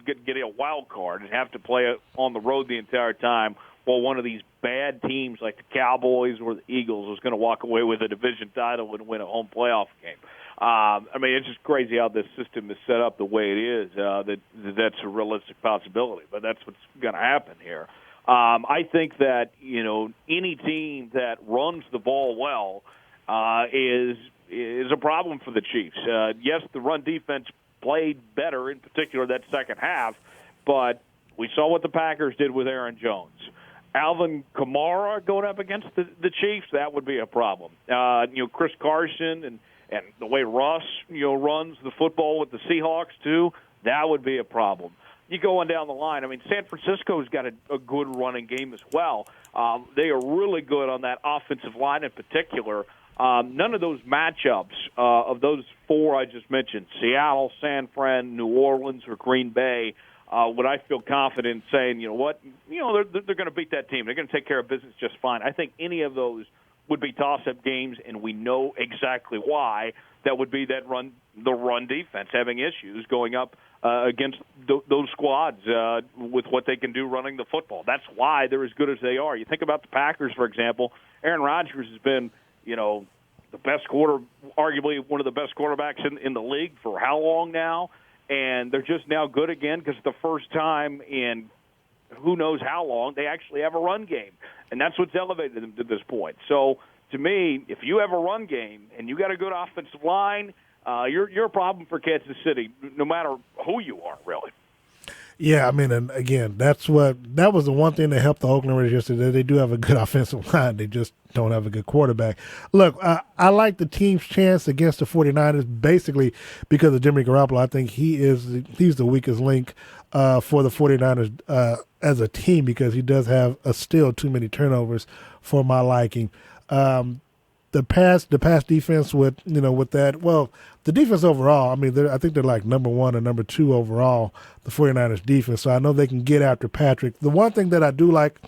getting a wild card and have to play on the road the entire time, while one of these bad teams like the Cowboys or the Eagles is going to walk away with a division title and win a home playoff game. I mean, it's just crazy how this system is set up the way it is. That's a realistic possibility, but that's what's going to happen here. I think that any team that runs the ball well is a problem for the Chiefs. Yes, the run defense played better, in particular that second half, but we saw what the Packers did with Aaron Jones. Alvin Kamara going up against the Chiefs, that would be a problem. Chris Carson and the way Russ runs the football with the Seahawks too, that would be a problem. You go on down the line. I mean, San Francisco's got a good running game as well. They are really good on that offensive line in particular. None of those matchups of those 4 I just mentioned, Seattle, San Fran, New Orleans, or Green Bay, would I feel confident saying, they're going to beat that team. They're going to take care of business just fine. I think any of those would be toss-up games, and we know exactly why. That would be the run defense having issues going up against those squads with what they can do running the football. That's why they're as good as they are. You think about the Packers, for example. Aaron Rodgers has been, the best arguably one of the best quarterbacks in the league for how long now? And they're just now good again because the first time in who knows how long they actually have a run game. And that's what's elevated them to this point. So, to me, if you have a run game and you got a good offensive line, you're a problem for Kansas City, no matter who you are, really. Yeah, I mean, and again, that was the one thing that helped the Oakland Raiders yesterday. They do have a good offensive line. They just don't have a good quarterback. Look, I like the team's chance against the 49ers basically because of Jimmy Garoppolo. I think he's the weakest link for the 49ers as a team because he does have still too many turnovers for my liking. The pass defense with that, well, the defense overall, I mean, I think they're like number 1 or number 2 overall, the 49ers defense. So I know they can get after Patrick. The one thing that I do like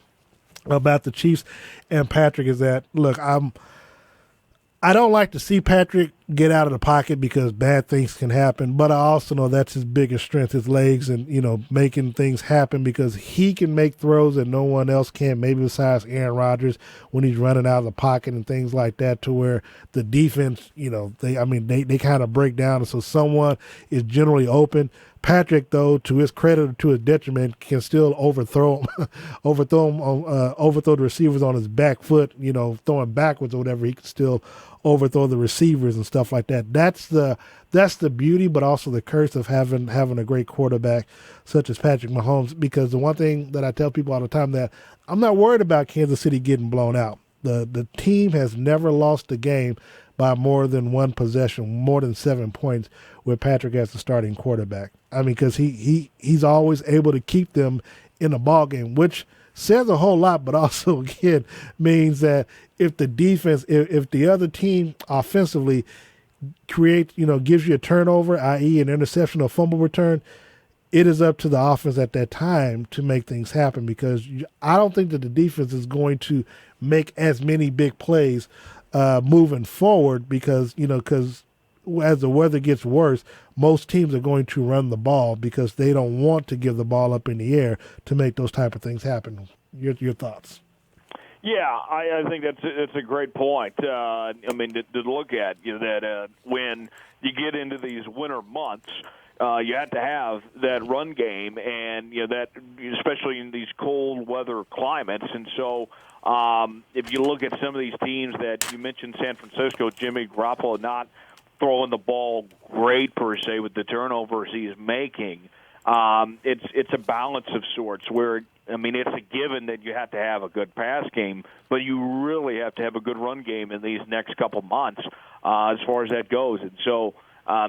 about the Chiefs and Patrick is that, look, I don't like to see Patrick get out of the pocket because bad things can happen, but I also know that's his biggest strength, his legs and, making things happen because he can make throws that no one else can, maybe besides Aaron Rodgers when he's running out of the pocket and things like that to where the defense, they kind of break down. And so someone is generally open. Patrick, though, to his credit or to his detriment, can still overthrow the receivers on his back foot, throwing backwards or whatever. He can still overthrow the receivers and stuff like that. That's the beauty, but also the curse of having a great quarterback such as Patrick Mahomes. Because the one thing that I tell people all the time that I'm not worried about Kansas City getting blown out. The team has never lost a game by more than one possession, more than 7 points with Patrick as the starting quarterback. I mean, because he's always able to keep them in a ball game, which says a whole lot, but also, again, means that if the defense, if the other team offensively gives you a turnover, i.e. an interception or fumble return, it is up to the offense at that time to make things happen because I don't think that the defense is going to make as many big plays moving forward because as the weather gets worse, most teams are going to run the ball because they don't want to give the ball up in the air to make those type of things happen. Your thoughts? Yeah, I think that's a great point. I mean, to look at that when you get into these winter months, you have to have that run game, and that especially in these cold weather climates. And so, if you look at some of these teams that you mentioned, San Francisco, Jimmy Garoppolo not throwing the ball great per se with the turnovers he's making. It's a balance of sorts where, I mean, it's a given that you have to have a good pass game, but you really have to have a good run game in these next couple months as far as that goes. And so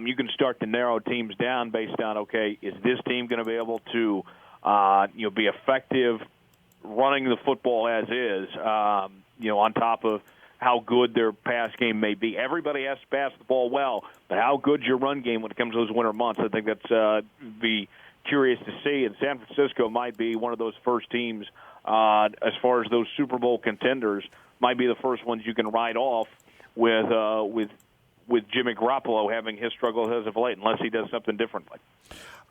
you can start to narrow teams down based on, okay, is this team going to be able to be effective running the football as is, on top of how good their pass game may be. Everybody has to pass the ball well, but how good's your run game when it comes to those winter months? I think that's be curious to see. And San Francisco might be one of those first teams as far as those Super Bowl contenders, might be the first ones you can write off with Jimmy Garoppolo having his struggles as of late, unless he does something differently.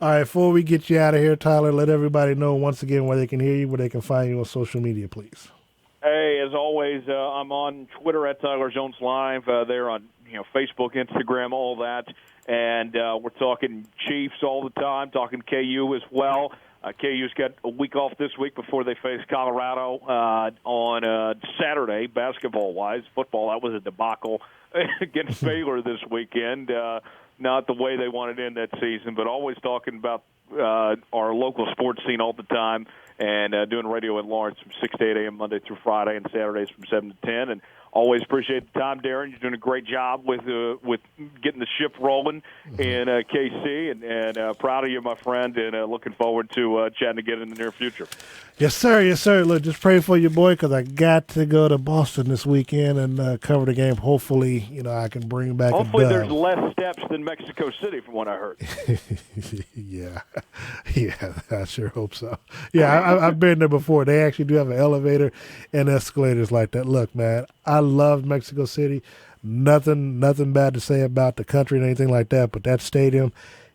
All right, before we get you out of here, Tyler, let everybody know once again where they can hear you, where they can find you on social media, please. Hey, as always, I'm on Twitter at Tyler Jones Live. There on Facebook, Instagram, all that. And we're talking Chiefs all the time, talking KU as well. KU's got a week off this week before they face Colorado on Saturday, basketball-wise. Football, that was a debacle against Baylor this weekend. Not the way they wanted to end that season, but always talking about our local sports scene all the time. And doing radio at Lawrence from 6 to 8 a.m. Monday through Friday, and Saturdays from 7 to 10. And always appreciate the time, Darren. You're doing a great job with getting the ship rolling in KC, and proud of you, my friend, and looking forward to chatting again in the near future. Yes, sir. Yes, sir. Look, just pray for your boy because I got to go to Boston this weekend and cover the game. Hopefully, I can bring back Hopefully a dub. there's less steps than Mexico City from what I heard. Yeah, I sure hope so. Yeah, I've been there before. They actually do have an elevator and escalators like that. Look, man, I love Mexico City. Nothing bad to say about the country and anything like that, but that stadium,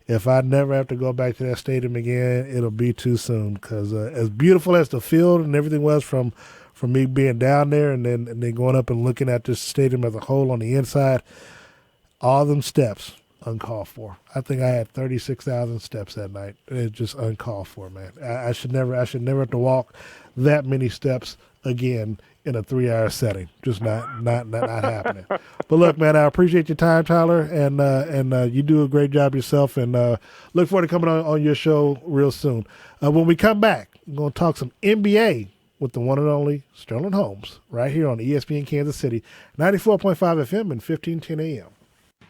if I never have to go back to that stadium again, it'll be too soon because as beautiful as the field and everything was from me being down there and then going up and looking at this stadium as a whole on the inside, all them steps, uncalled for. I think I had 36,000 steps that night. It's just uncalled for, man. I should never have to walk that many steps again in a 3-hour setting. Just not happening. But look, man, I appreciate your time, Tyler, and you do a great job yourself, and look forward to coming on your show real soon. When we come back, we're going to talk some NBA with the one and only Sterling Holmes right here on ESPN Kansas City, 94.5 FM and 1510 AM.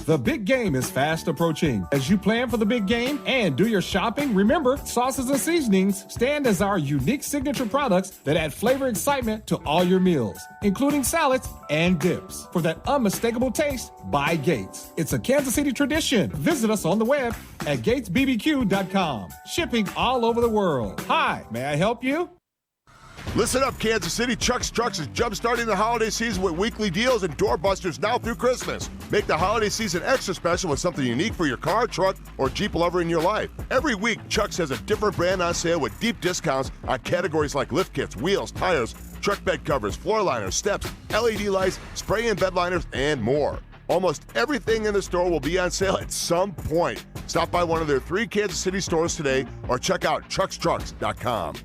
The big game is fast approaching. As you plan for the big game and do your shopping, remember, sauces and seasonings stand as our unique signature products that add flavor excitement to all your meals, including salads and dips. For that unmistakable taste, by Gates. It's a Kansas City tradition. Visit us on the web at gatesbbq.com. Shipping all over the world. Hi, may I help you? Listen up, Kansas City. Chuck's Trucks is jump-starting the holiday season with weekly deals and doorbusters now through Christmas. Make the holiday season extra special with something unique for your car, truck, or Jeep lover in your life. Every week, Chuck's has a different brand on sale with deep discounts on categories like lift kits, wheels, tires, truck bed covers, floor liners, steps, LED lights, spray and bed liners, and more. Almost everything in the store will be on sale at some point. Stop by one of their 3 Kansas City stores today or check out chuckstrucks.com.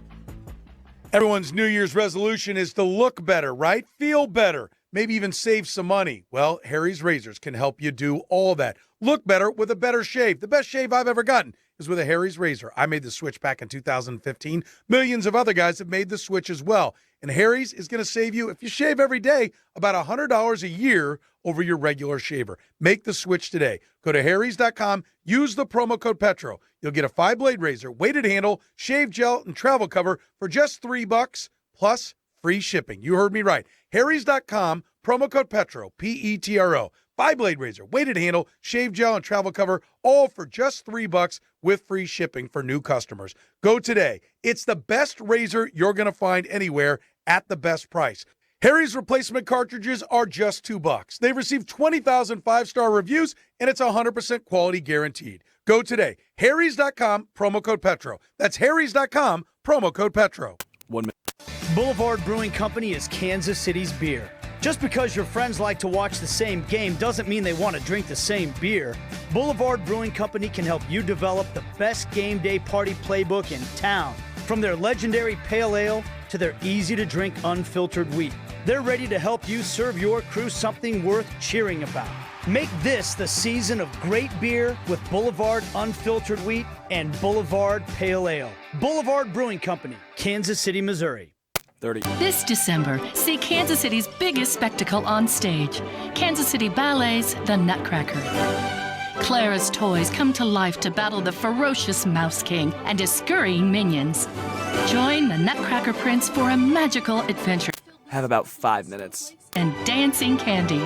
Everyone's New Year's resolution is to look better, right? Feel better, maybe even save some money. Well, Harry's Razors can help you do all that. Look better with a better shave. The best shave I've ever gotten is with a Harry's Razor. I made the switch back in 2015. Millions of other guys have made the switch as well. And Harry's is going to save you, if you shave every day, about $100 a year over your regular shaver. Make the switch today. Go to harrys.com, use the promo code PETRO. You'll get a 5-blade razor, weighted handle, shave gel, and travel cover for just $3 plus free shipping. You heard me right. harrys.com, promo code PETRO, P-E-T-R-O. 5-blade razor, weighted handle, shave gel, and travel cover, all for just $3 with free shipping for new customers. Go today. It's the best razor you're going to find anywhere at the best price. Harry's replacement cartridges are just $2. They've received 20,000 5-star reviews, and it's 100% quality guaranteed. Go today. harrys.com, promo code PETRO. That's harrys.com, promo code PETRO. 1 minute. Boulevard Brewing Company is Kansas City's beer. Just because your friends like to watch the same game doesn't mean they want to drink the same beer. Boulevard Brewing Company can help you develop the best game day party playbook in town. From their legendary pale ale to their easy-to-drink unfiltered wheat, they're ready to help you serve your crew something worth cheering about. Make this the season of great beer with Boulevard Unfiltered Wheat and Boulevard Pale Ale. Boulevard Brewing Company, Kansas City, Missouri. 30. This December, see Kansas City's biggest spectacle on stage, Kansas City Ballet's The Nutcracker. Clara's toys come to life to battle the ferocious Mouse King and his scurrying minions. Join the Nutcracker Prince for a magical adventure. Have about 5 minutes. And dancing candy.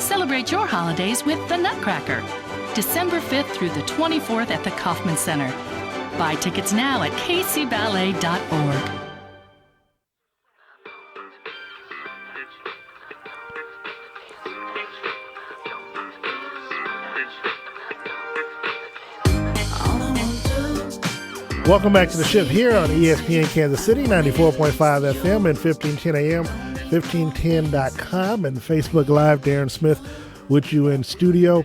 Celebrate your holidays with The Nutcracker. December 5th through the 24th at the Kauffman Center. Buy tickets now at kcballet.org. Welcome back to the shift here on ESPN Kansas City, 94.5 FM and 1510 AM, 1510.com, and Facebook Live. Darren Smith with you in studio.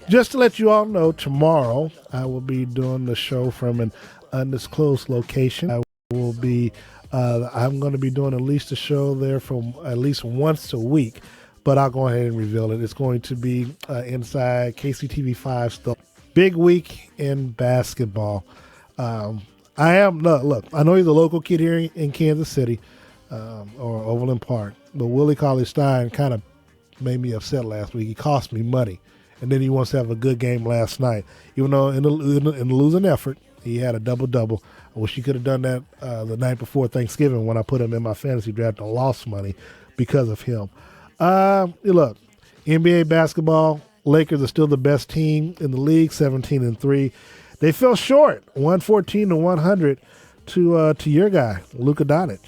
Just to let you all know, tomorrow I will be doing the show from an undisclosed location. I will be, I'm going to be doing at least a show there from at least once a week, but I'll go ahead and reveal it. It's going to be inside KCTV5 stuff. Big week in basketball. I know you're the local kid here in Kansas City, or Overland Park, but Willie Cauley-Stein kind of made me upset last week. He cost me money, and then he wants to have a good game last night. Even though in the losing effort, He had a double-double. I wish he could have done that the night before Thanksgiving when I put him in my fantasy draft and lost money because of him. Look, NBA basketball, Lakers are still the best team in the league, 17-3. They fell short, 114-100 to your guy, Luka Doncic.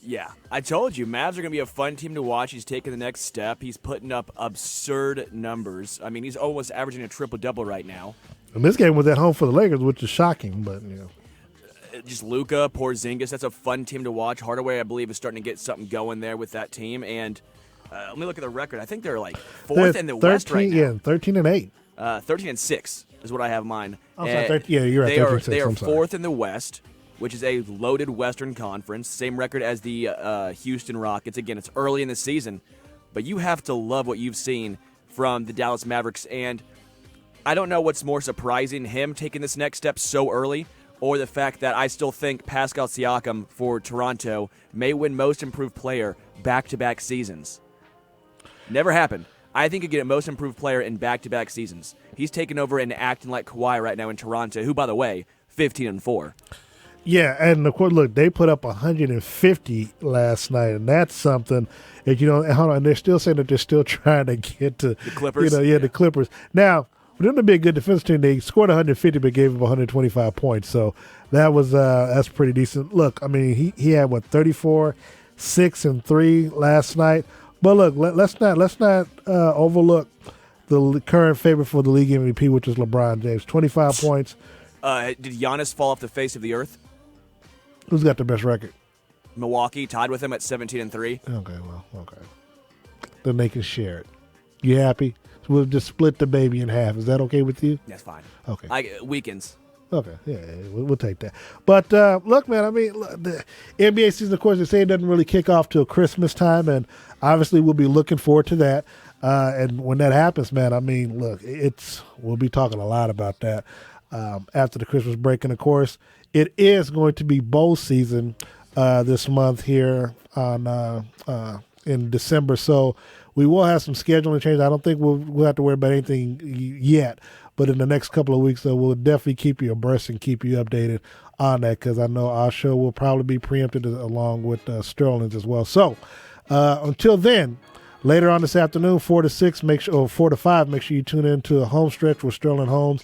Yeah, I told you, Mavs are going to be a fun team to watch. He's taking the next step. He's putting up absurd numbers. I mean, he's almost averaging a triple-double right now. And this game was at home for the Lakers, which is shocking, but, Just Luka, Porzingis, that's a fun team to watch. Hardaway, I believe, is starting to get something going there with that team. And let me look at the record. I think they're like fourth in the West right now. Yeah, 13-8. 13-6 is what I have mine. I'm sorry, you're right. They are fourth in the West, which is a loaded Western Conference. Same record as the Houston Rockets. Again, it's early in the season, but you have to love what you've seen from the Dallas Mavericks. And I don't know what's more surprising, him taking this next step so early, or the fact that I still think Pascal Siakam for Toronto may win Most Improved Player back-to-back seasons. Never happened. I think he'd get a Most Improved Player in back-to-back seasons. He's taking over and acting like Kawhi right now in Toronto, who, by the way, 15-4. Yeah, and of course, look, they put up 150 last night, and that's something that, hold on, they're still saying that they're still trying to get to the Clippers. The Clippers. Now, for them to be a good defense team, they scored 150 but gave up 125 points. So that was that's pretty decent. Look, I mean, he had 34, 6 and 3 last night. But look, let's not overlook the current favorite for the league MVP, which is LeBron James, 25 points. Did Giannis fall off the face of the earth? Who's got the best record? Milwaukee tied with him at 17-3. Okay. Then they can share it. You happy? We'll just split the baby in half. Is that okay with you? That's fine. Okay. Weekends. Okay, yeah, we'll take that. But look, man, I mean, the NBA season, of course, they say it doesn't really kick off till Christmas time, and obviously we'll be looking forward to that. And when that happens, man, I mean, look, we'll be talking a lot about that after the Christmas break. And, of course, it is going to be bowl season this month here in December, so we will have some scheduling changes. I don't think we'll have to worry about anything yet. But in the next couple of weeks, we'll definitely keep you abreast and keep you updated on that, because I know our show will probably be preempted along with Sterling's as well. So until then, later on this afternoon, 4 to 5, make sure you tune in to a home stretch with Sterling Holmes.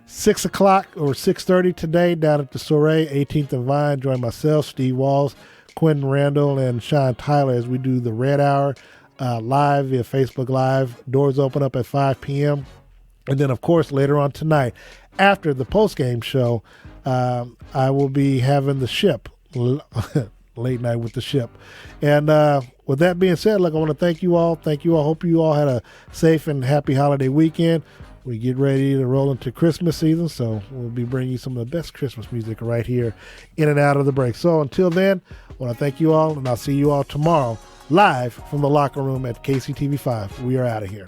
6 o'clock or 6:30 today down at the Soiree, 18th and Vine. Join myself, Steve Walls, Quentin Randall, and Sean Tyler as we do the Red Hour live via Facebook Live. Doors open up at 5 p.m. And then, of course, later on tonight, after the postgame show, I will be having the Ship, late night with the Ship. And with that being said, look, I want to thank you all. Hope you all had a safe and happy holiday weekend. We get ready to roll into Christmas season, so we'll be bringing you some of the best Christmas music right here in and out of the break. So until then, I want to thank you all, and I'll see you all tomorrow live from the locker room at KCTV 5. We are out of here.